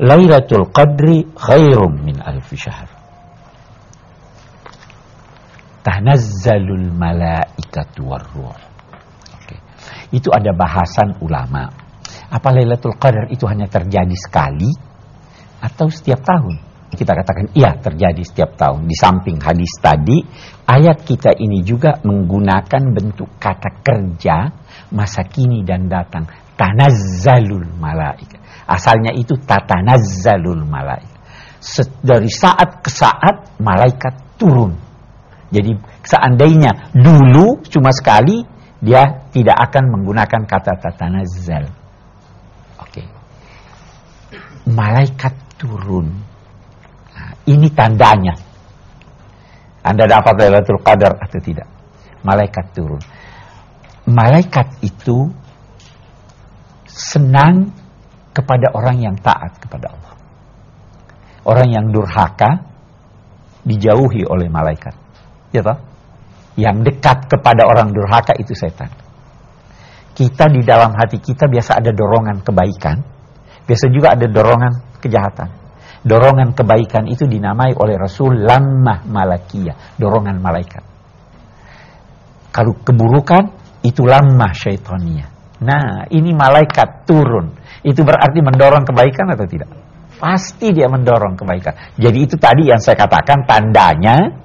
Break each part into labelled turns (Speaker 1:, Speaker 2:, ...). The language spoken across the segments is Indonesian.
Speaker 1: Lailatul Qadri khairum min alfi syahr. Tanazzalul malaikatu warruh. Oke. Itu ada bahasan ulama. Apa Lailatul Qadar itu hanya terjadi sekali atau setiap tahun? Kita katakan iya, terjadi setiap tahun. Di samping hadis tadi, ayat kita ini juga menggunakan bentuk kata kerja masa kini dan datang. Tanazzalul malaika. Asalnya itu tatanazzalul malaika. Dari saat ke saat malaikat turun. Jadi seandainya dulu cuma sekali, dia tidak akan menggunakan kata tatanazzal. Oke. Malaikat turun. Nah, ini tandanya. Anda dapat Lailatul Qadar atau tidak? Malaikat turun. Malaikat itu senang kepada orang yang taat kepada Allah. Orang yang durhaka dijauhi oleh malaikat. Ya toh? Yang dekat kepada orang durhaka itu setan. Kita di dalam hati kita biasa ada dorongan kebaikan, biasa juga ada dorongan kejahatan. Dorongan kebaikan itu dinamai oleh Rasul lammah malakiyah, dorongan malaikat. Kalau keburukan itu lammah syaitaniyah. Nah, ini malaikat turun. Itu berarti mendorong kebaikan atau tidak? Pasti dia mendorong kebaikan. Jadi itu tadi yang saya katakan tandanya,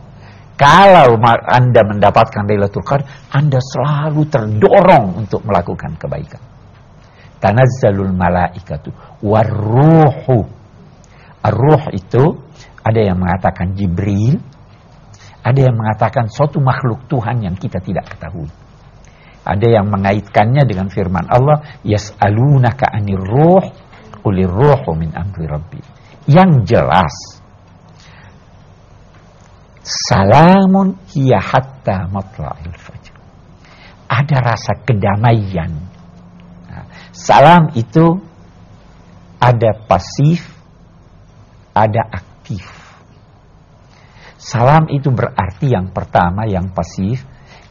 Speaker 1: kalau Anda mendapatkan Lailatul Qadar, Anda selalu terdorong untuk melakukan kebaikan. Tanazzalul malaikatu warruhu. Ar-ruh itu ada yang mengatakan Jibril, ada yang mengatakan suatu makhluk Tuhan yang kita tidak ketahui. Ada yang mengaitkannya dengan firman Allah, yas'alunaka 'anir ruh, qulir ruhu min amri rabbi. Yang jelas, salamun hiya hatta matla'il fajr. Ada rasa kedamaian. Nah, salam itu ada pasif, ada aktif. Salam itu berarti yang pertama, yang pasif,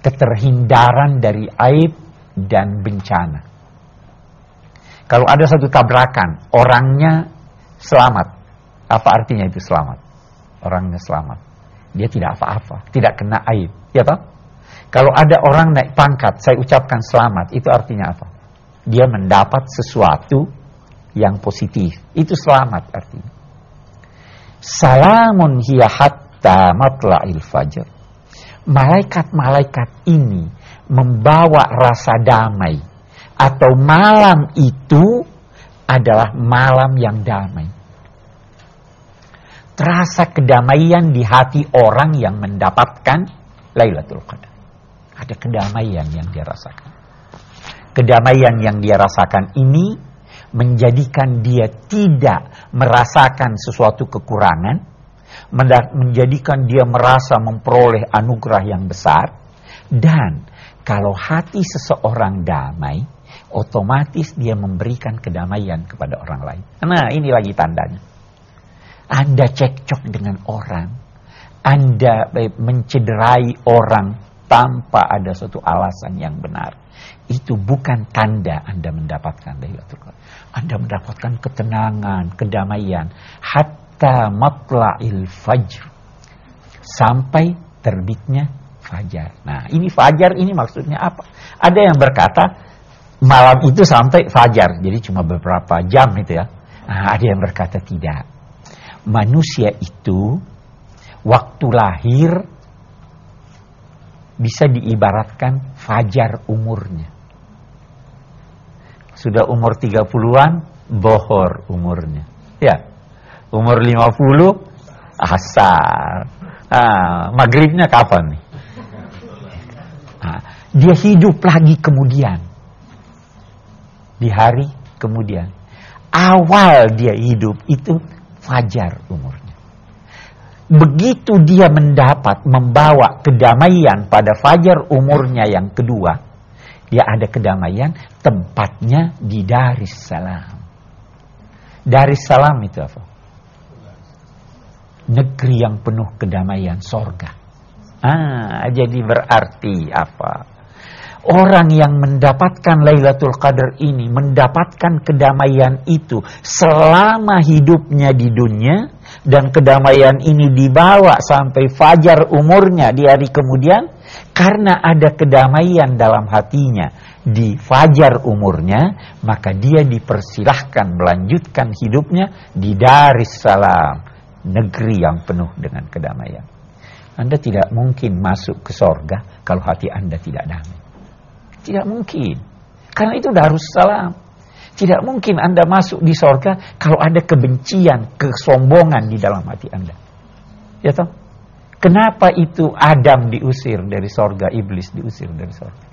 Speaker 1: keterhindaran dari aib dan bencana. Kalau ada satu tabrakan, orangnya selamat. Apa artinya itu selamat? Orangnya selamat. Dia tidak apa-apa, tidak kena aib. Ya toh? Kalau ada orang naik pangkat, saya ucapkan selamat, itu artinya apa? Dia mendapat sesuatu yang positif. Itu selamat artinya. Salamun hiya hatta matla'il fajr. Malaikat-malaikat ini membawa rasa damai, atau malam itu adalah malam yang damai. Terasa kedamaian di hati orang yang mendapatkan Lailatul Qadar. Ada kedamaian yang dia rasakan. Kedamaian yang dia rasakan ini menjadikan dia tidak merasakan sesuatu kekurangan, menjadikan dia merasa memperoleh anugerah yang besar. Dan kalau hati seseorang damai, otomatis dia memberikan kedamaian kepada orang lain. Nah, ini lagi tandanya. Anda cekcok dengan orang, Anda mencederai orang tanpa ada suatu alasan yang benar, itu bukan tanda Anda mendapatkan Lailatul Qadar. Anda mendapatkan ketenangan, kedamaian, hatta matla'il fajr, sampai terbitnya fajar. Nah, ini fajar ini maksudnya apa? Ada yang berkata malam itu sampai fajar, jadi cuma beberapa jam itu ya. Nah, ada yang berkata tidak. Manusia itu waktu lahir bisa diibaratkan fajar umurnya. Sudah umur 30-an, bohor umurnya. Ya, umur 50, asar. Maghribnya kapan nih? Dia hidup lagi kemudian. Di hari kemudian. Awal dia hidup itu fajar umurnya. Begitu dia membawa kedamaian pada fajar umurnya yang kedua, dia ada kedamaian, tempatnya di Darussalam. Darussalam itu apa? Negeri yang penuh kedamaian, sorga. Jadi berarti apa? Orang yang mendapatkan Lailatul Qadar ini, mendapatkan kedamaian itu selama hidupnya di dunia, dan kedamaian ini dibawa sampai fajar umurnya di hari kemudian, karena ada kedamaian dalam hatinya di fajar umurnya, maka dia dipersilahkan melanjutkan hidupnya di Darussalam, negeri yang penuh dengan kedamaian. Anda tidak mungkin masuk ke sorga kalau hati Anda tidak damai. Tidak mungkin. Karena itu Darussalam. Tidak mungkin Anda masuk di sorga kalau ada kebencian, kesombongan di dalam hati Anda. Ya toh? Kenapa itu Adam diusir dari sorga, iblis diusir dari sorga?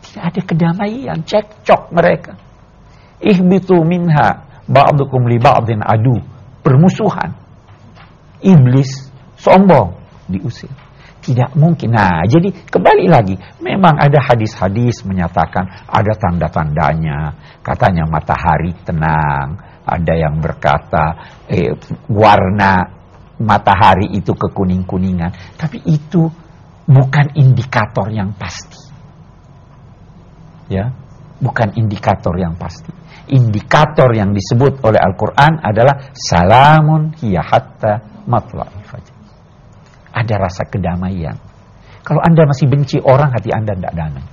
Speaker 1: Tidak ada kedamaian, cekcok mereka. Ihbitu minha ba'dukum li ba'din adu. Permusuhan. Iblis sombong diusir. Tidak mungkin. Nah, jadi kembali lagi, memang ada hadis-hadis menyatakan ada tanda-tandanya. Katanya matahari tenang. Ada yang berkata warna matahari itu kekuning-kuningan. Tapi itu bukan indikator yang pasti. Ya, bukan indikator yang pasti. Indikator yang disebut oleh Al-Quran adalah salamun hiya hatta matla'il fajr. Ada rasa kedamaian. Kalau Anda masih benci orang, hati Anda tidak damai.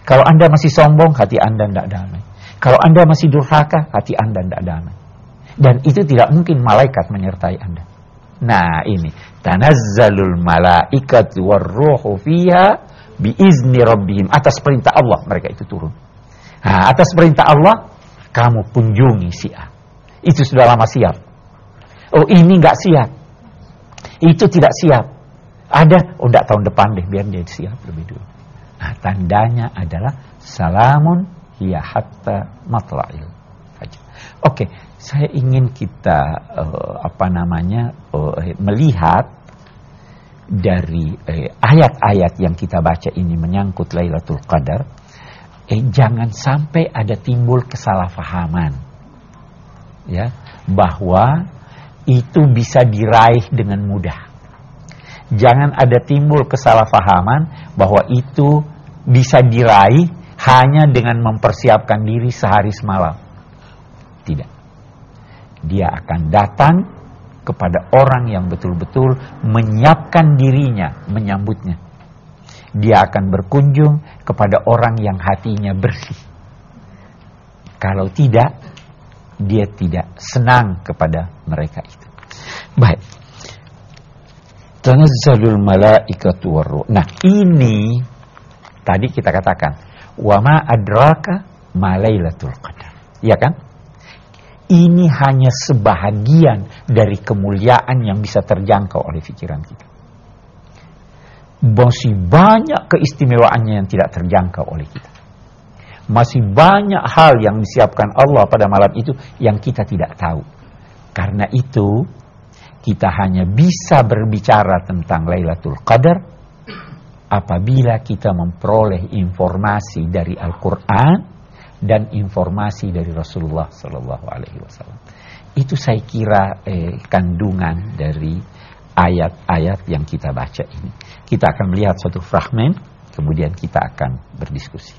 Speaker 1: Kalau Anda masih sombong, hati Anda tidak damai. Kalau Anda masih durhaka, hati Anda tidak damai. Dan itu tidak mungkin malaikat menyertai Anda. Nah ini, tanazzalul malaikatu warruhu fiha biizni rabbihim. Atas perintah Allah mereka itu turun. Nah, atas perintah Allah, kamu kunjungi si A. Itu sudah lama siap. Oh ini nggak siap. Itu tidak siap. Ada, enggak tahun depan deh, biar dia siap lebih dulu. Nah, tandanya adalah salamun hiya hatta matla'il fajr. Oke, saya ingin kita melihat dari ayat-ayat yang kita baca ini menyangkut Lailatul Qadar. Jangan sampai ada timbul kesalahpahaman. Ya, bahwa itu bisa diraih dengan mudah. Jangan ada timbul kesalahpahaman bahwa itu bisa diraih hanya dengan mempersiapkan diri sehari semalam. Tidak. Dia akan datang kepada orang yang betul-betul menyiapkan dirinya menyambutnya. Dia akan berkunjung kepada orang yang hatinya bersih. Kalau tidak, dia tidak senang kepada mereka itu. Baik. Tanazzalul malaikatu warruh. Nah, ini tadi kita katakan, wa ma adraka ma Lailatul Qadar. Ya kan? Ini hanya sebahagian dari kemuliaan yang bisa terjangkau oleh pikiran kita. Masih banyak keistimewaannya yang tidak terjangkau oleh kita. Masih banyak hal yang disiapkan Allah pada malam itu yang kita tidak tahu. Karena itu, kita hanya bisa berbicara tentang Lailatul Qadar apabila kita memperoleh informasi dari Al-Quran dan informasi dari Rasulullah SAW. Itu saya kira kandungan dari ayat-ayat yang kita baca ini. Kita akan melihat suatu fragmen, kemudian kita akan berdiskusi.